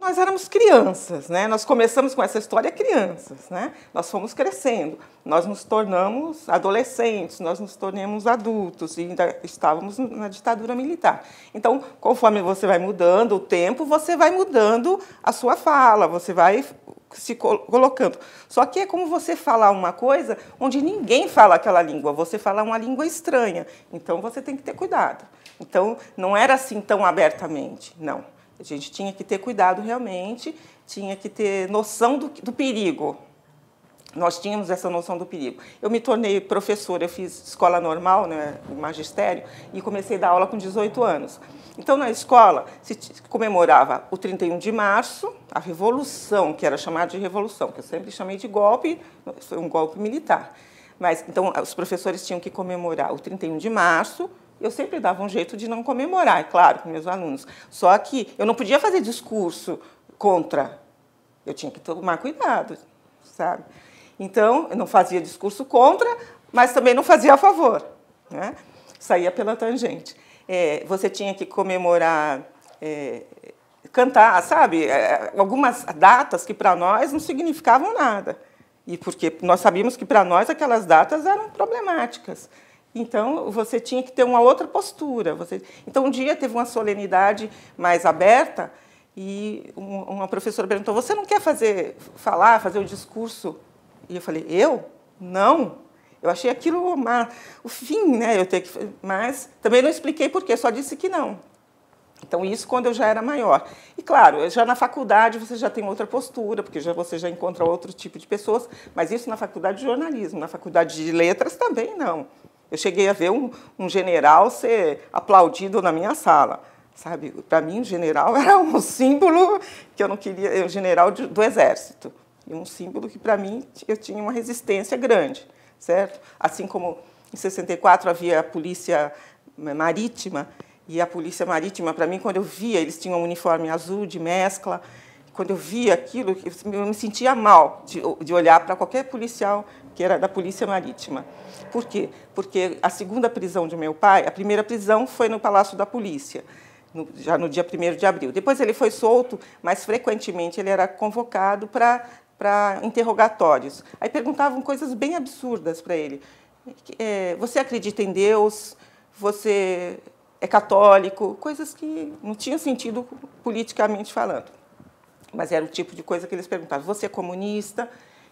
Nós éramos crianças, né? Nós começamos com essa história crianças, né? Nós fomos crescendo, nós nos tornamos adolescentes, nós nos tornamos adultos e ainda estávamos na ditadura militar. Então, conforme você vai mudando o tempo, você vai mudando a sua fala, você vai se colocando. Só que é como você falar uma coisa onde ninguém fala aquela língua, você fala uma língua estranha. Então, você tem que ter cuidado. Então, não era assim tão abertamente, não. A gente tinha que ter cuidado realmente, tinha que ter noção do perigo. Nós tínhamos essa noção do perigo. Eu me tornei professora, eu fiz escola normal, né, magistério, e comecei a dar aula com 18 anos. Então, na escola, se comemorava o 31 de março, a Revolução, que era chamada de Revolução, que eu sempre chamei de golpe, foi um golpe militar. Mas, então, os professores tinham que comemorar o 31 de março, eu sempre dava um jeito de não comemorar, é claro, com meus alunos. Só que eu não podia fazer discurso contra. Eu tinha que tomar cuidado, sabe? Então, eu não fazia discurso contra, mas também não fazia a favor, né? Saía pela tangente. Você tinha que comemorar, cantar, sabe? Algumas datas que para nós não significavam nada. E porque nós sabíamos que para nós aquelas datas eram problemáticas. Então, você tinha que ter uma outra postura. Então, um dia teve uma solenidade mais aberta e uma professora perguntou, você não quer fazer o discurso? E eu falei, eu? Não. Eu achei aquilo o fim, né? Mas também não expliquei por quê, só disse que não. Então, isso quando eu já era maior. E, claro, já na faculdade você já tem outra postura, porque você já encontra outro tipo de pessoas, mas isso na faculdade de jornalismo, na faculdade de letras também não. Eu cheguei a ver um general ser aplaudido na minha sala, sabe? Para mim, o general era um símbolo que eu não queria, o general do Exército, e um símbolo que, para mim, eu tinha uma resistência grande, certo? Assim como em 64 havia a polícia marítima, e a polícia marítima, para mim, quando eu via, eles tinham um uniforme azul de mescla, quando eu via aquilo, eu me sentia mal de olhar para qualquer policial que era da Polícia Marítima. Por quê? Porque a segunda prisão de meu pai, a primeira prisão foi no Palácio da Polícia, já no dia 1º de abril. Depois ele foi solto, mas frequentemente ele era convocado para interrogatórios. Aí perguntavam coisas bem absurdas para ele. Você acredita em Deus? Você é católico? Coisas que não tinham sentido politicamente falando. Mas era o tipo de coisa que eles perguntavam. Você é comunista?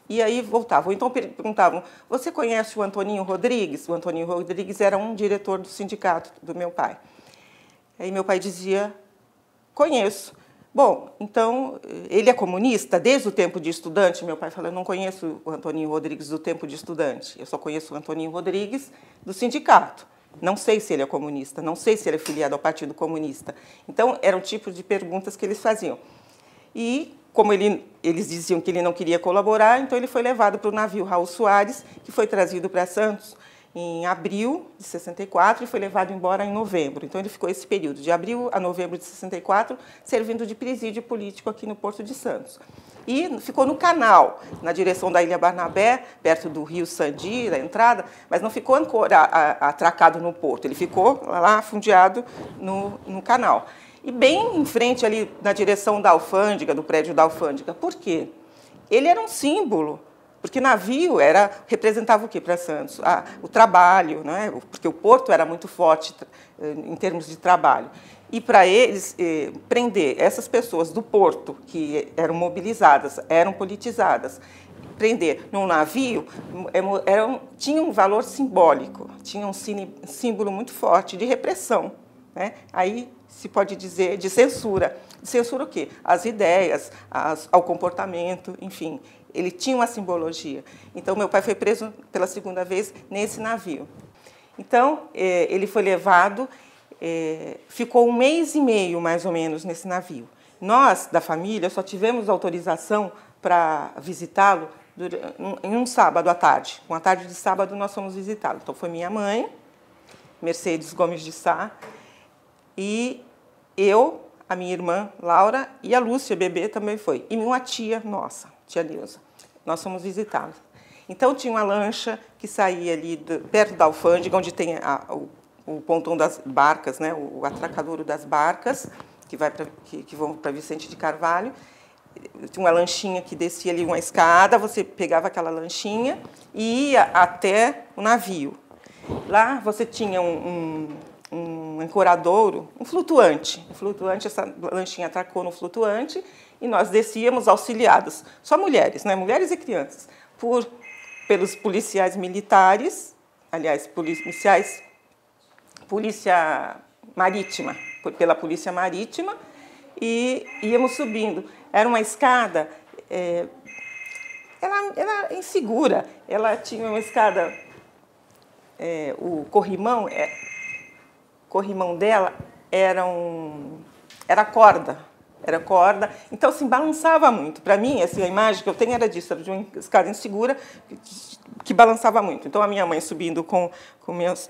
E aí voltavam. Então perguntavam, você conhece o Antoninho Rodrigues? O Antoninho Rodrigues era um diretor do sindicato do meu pai. Aí meu pai dizia, conheço. Bom, então, ele é comunista desde o tempo de estudante? Meu pai falou, eu não conheço o Antoninho Rodrigues do tempo de estudante. Eu só conheço o Antoninho Rodrigues do sindicato. Não sei se ele é comunista, não sei se ele é filiado ao Partido Comunista. Então, era o tipo de perguntas que eles faziam. E, como eles diziam que ele não queria colaborar, então ele foi levado para o navio Raul Soares, que foi trazido para Santos em abril de 64 e foi levado embora em novembro. Então, ele ficou esse período, de abril a novembro de 64, servindo de presídio político aqui no Porto de Santos. E ficou no canal, na direção da Ilha Barnabé, perto do rio Sandi, da entrada, mas não ficou atracado no porto, ele ficou lá afundeado no canal. E bem em frente ali, na direção da alfândega, do prédio da alfândega. Por quê? Ele era um símbolo, porque navio representava o quê para Santos? O trabalho, né? Porque o porto era muito forte em termos de trabalho. E para eles prender essas pessoas do porto, que eram mobilizadas, eram politizadas, prender num navio, tinha um valor simbólico, tinha um símbolo muito forte de repressão, né? Aí se pode dizer de censura. Censura o quê? As ideias, ao comportamento, enfim. Ele tinha uma simbologia. Então, meu pai foi preso pela segunda vez nesse navio. Então, ele foi levado, ficou 1 mês e meio, mais ou menos, nesse navio. Nós, da família, só tivemos autorização para visitá-lo em um sábado à tarde. Uma tarde de sábado, nós fomos visitá-lo. Então, foi minha mãe, Mercedes Gomes de Sá, e eu, a minha irmã Laura e a Lúcia, bebê, também foi. E uma tia nossa, tia Neuza. Nós fomos visitá-los. Então, tinha uma lancha que saía ali perto da alfândega, onde tem o pontão das barcas, né, o atracadouro das barcas, que vão para Vicente de Carvalho. Tinha uma lanchinha que descia ali uma escada, você pegava aquela lanchinha e ia até o navio. Lá você tinha um ancoradouro, um flutuante. Essa lanchinha atracou no flutuante e nós descíamos auxiliados, só mulheres, né? Mulheres e crianças, pelos policiais militares, aliás, polícia marítima, pela polícia marítima, e íamos subindo. Era uma escada, ela era insegura, ela tinha uma escada, o corrimão dela era corda, então assim, balançava muito. Para mim, assim, a imagem que eu tenho era disso, era de uma escada insegura que balançava muito. Então a minha mãe subindo com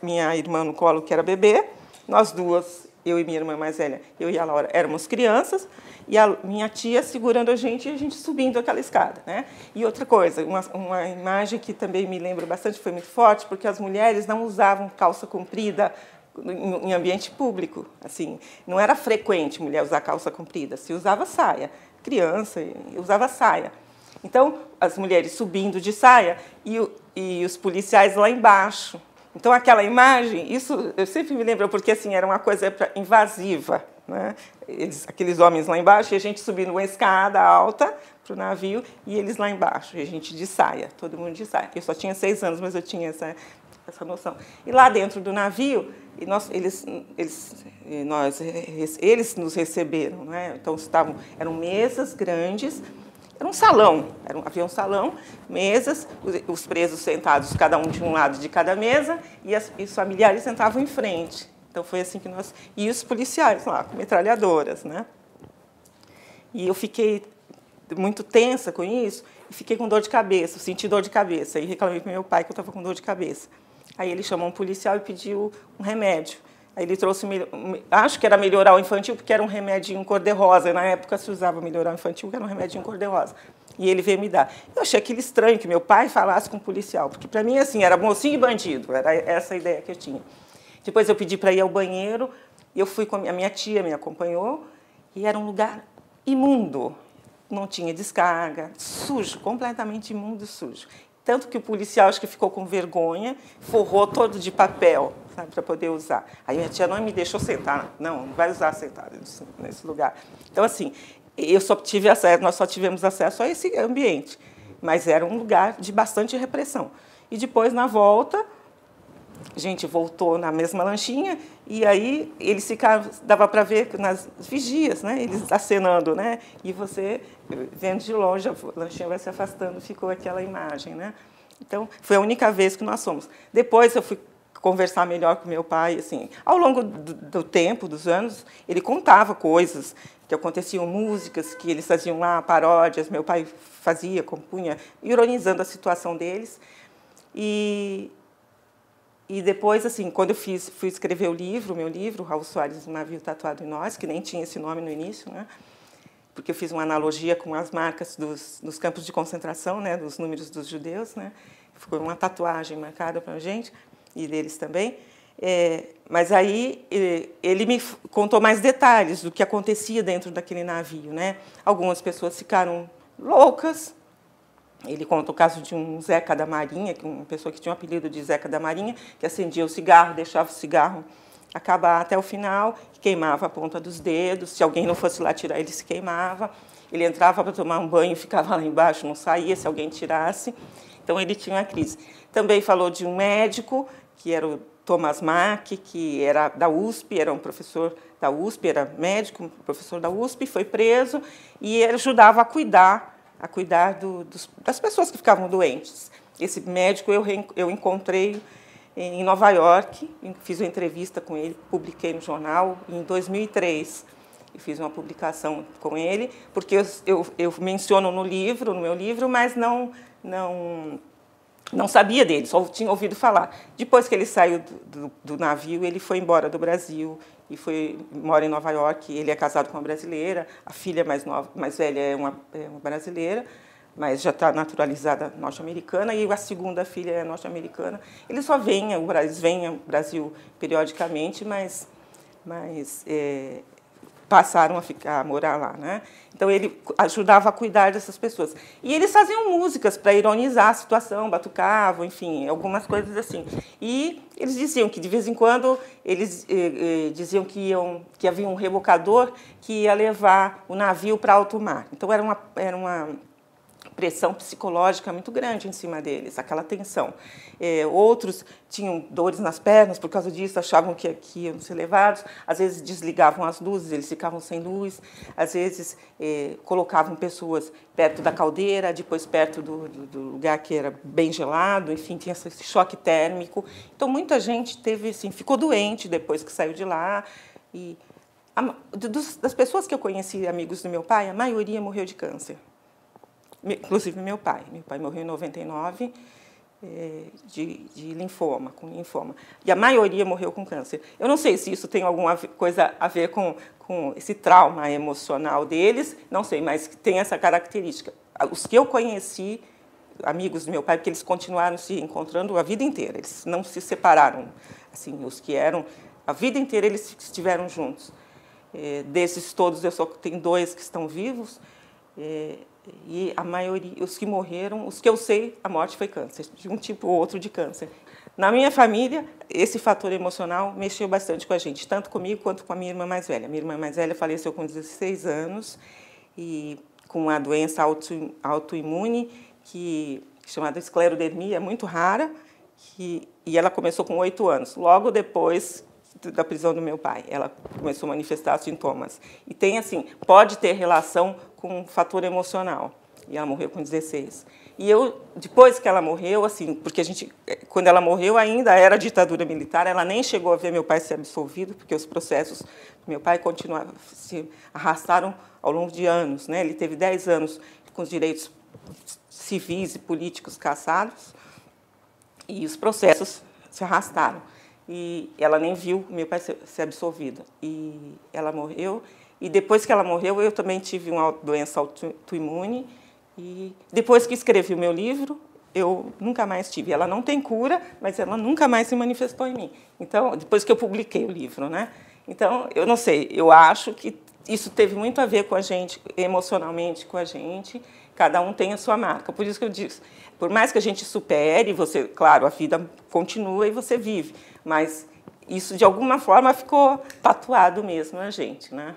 minha irmã no colo, que era bebê, nós duas, eu e minha irmã mais velha, eu e a Laura, éramos crianças, e a minha tia segurando a gente e a gente subindo aquela escada, né? E outra coisa, uma imagem que também me lembro bastante, foi muito forte, porque as mulheres não usavam calça comprida em ambiente público, assim, não era frequente mulher usar calça comprida, se usava saia, criança usava saia. Então, as mulheres subindo de saia e os policiais lá embaixo. Então, aquela imagem, isso eu sempre me lembro, porque assim, era uma coisa invasiva, né? Aqueles homens lá embaixo, e a gente subindo uma escada alta para o navio, e eles lá embaixo, e a gente de saia, todo mundo de saia. Eu só tinha 6 anos, mas eu tinha essa noção. E lá dentro do navio, eles nos receberam, né? Então, eram mesas grandes, era um salão, havia um salão, mesas, os presos sentados, cada um de um lado de cada mesa, e os familiares sentavam em frente. Então, foi assim que nós... E os policiais lá, com metralhadoras, né? E eu fiquei muito tensa com isso, e fiquei com dor de cabeça, senti dor de cabeça, e reclamei para o meu pai que eu estava com dor de cabeça. Aí ele chamou um policial e pediu um remédio. Aí ele trouxe, acho que era melhoral infantil, porque era um remedinho cor-de-rosa. Na época se usava melhoral infantil, que era um remedinho cor-de-rosa. E ele veio me dar. Eu achei aquilo estranho que meu pai falasse com um policial, porque para mim assim era mocinho e bandido, era essa a ideia que eu tinha. Depois eu pedi para ir ao banheiro, e eu fui com a minha tia, me acompanhou, e era um lugar imundo. Não tinha descarga, sujo, completamente imundo e sujo. Tanto que o policial, acho que ficou com vergonha, forrou todo de papel, sabe, para poder usar. Aí a tia não me deixou sentar. Não vai usar sentada nesse lugar. Então, assim, nós só tivemos acesso a esse ambiente. Mas era um lugar de bastante repressão. E depois, na volta, a gente voltou na mesma lanchinha, e aí eles ficaram, dava para ver nas vigias, né, eles acenando, né, e você vendo de longe, a lanchinha vai se afastando, ficou aquela imagem, né. Então, foi a única vez que nós fomos. Depois eu fui conversar melhor com meu pai, assim, ao longo do tempo, dos anos, ele contava coisas que aconteciam, músicas que eles faziam lá, paródias, meu pai fazia, compunha, ironizando a situação deles. E depois, assim, quando eu fui escrever o meu livro, Raul Soares, Um Navio Tatuado em Nós, que nem tinha esse nome no início, né? Porque eu fiz uma analogia com as marcas dos campos de concentração, né? Dos números dos judeus, né? Ficou uma tatuagem marcada para a gente, e deles também. Mas aí ele me contou mais detalhes do que acontecia dentro daquele navio, né? Algumas pessoas ficaram loucas. Ele conta o caso de um Zeca da Marinha, uma pessoa que tinha o apelido de Zeca da Marinha, que acendia o cigarro, deixava o cigarro acabar até o final, queimava a ponta dos dedos. Se alguém não fosse lá tirar, ele se queimava. Ele entrava para tomar um banho, ficava lá embaixo, não saía se alguém tirasse. Então, ele tinha uma crise. Também falou de um médico, que era o Thomas Mack, que era da USP, era um professor da USP, era médico, professor da USP, foi preso, e ele ajudava a cuidar das pessoas que ficavam doentes. Esse médico eu encontrei em Nova York, fiz uma entrevista com ele, publiquei no jornal em 2003. Eu fiz uma publicação com ele, porque eu menciono no meu livro, mas não sabia dele, só tinha ouvido falar. Depois que ele saiu do navio, ele foi embora do Brasil e mora em Nova York. Ele é casado com uma brasileira, a filha mais velha é uma brasileira, mas já está naturalizada norte-americana, e a segunda filha é norte-americana. Eles vêm ao Brasil periodicamente, mas passaram a morar lá, né? Então, ele ajudava a cuidar dessas pessoas. E eles faziam músicas para ironizar a situação, batucavam, enfim, algumas coisas assim. E eles diziam que, de vez em quando, eles diziam que havia um rebocador que ia levar o navio para alto mar. Então, era uma pressão psicológica muito grande em cima deles, aquela tensão. Outros tinham dores nas pernas por causa disso, achavam que iam ser levados, às vezes desligavam as luzes, eles ficavam sem luz, às vezes colocavam pessoas perto da caldeira, depois perto do lugar que era bem gelado, enfim, tinha esse choque térmico. Então, muita gente ficou doente depois que saiu de lá. E das pessoas que eu conheci, amigos do meu pai, a maioria morreu de câncer. Inclusive meu pai. Meu pai morreu em 99 de linfoma, com linfoma. E a maioria morreu com câncer. Eu não sei se isso tem alguma coisa a ver com esse trauma emocional deles, não sei, mas tem essa característica. Os que eu conheci, amigos do meu pai, porque eles continuaram se encontrando a vida inteira, eles não se separaram. Assim, os que eram, a vida inteira eles estiveram juntos. Desses todos, eu só tenho 2 que estão vivos, e a maioria, os que morreram, os que eu sei, a morte foi câncer, de um tipo ou outro de câncer. Na minha família, esse fator emocional mexeu bastante com a gente, tanto comigo quanto com a minha irmã mais velha. Minha irmã mais velha faleceu com 16 anos, e com uma doença autoimune, chamada esclerodermia, muito rara, e ela começou com 8 anos, logo depois da prisão do meu pai. Ela começou a manifestar sintomas. E tem, assim, pode ter relação com um fator emocional. E ela morreu com 16. E eu, depois que ela morreu, assim, porque quando ela morreu ainda era ditadura militar, ela nem chegou a ver meu pai ser absolvido, porque os processos do meu pai se arrastaram ao longo de anos, né? Ele teve 10 anos com os direitos civis e políticos cassados, e os processos se arrastaram. E ela nem viu meu pai ser absolvido. E ela morreu. E depois que ela morreu, eu também tive uma doença autoimune. E depois que escrevi o meu livro, eu nunca mais tive. Ela não tem cura, mas ela nunca mais se manifestou em mim. Então, depois que eu publiquei o livro, né? Então, eu não sei, eu acho que isso teve muito a ver com a gente, emocionalmente com a gente. Cada um tem a sua marca. Por isso que eu disse, por mais que a gente supere, claro, a vida continua e você vive, mas isso, de alguma forma, ficou tatuado mesmo na gente, né?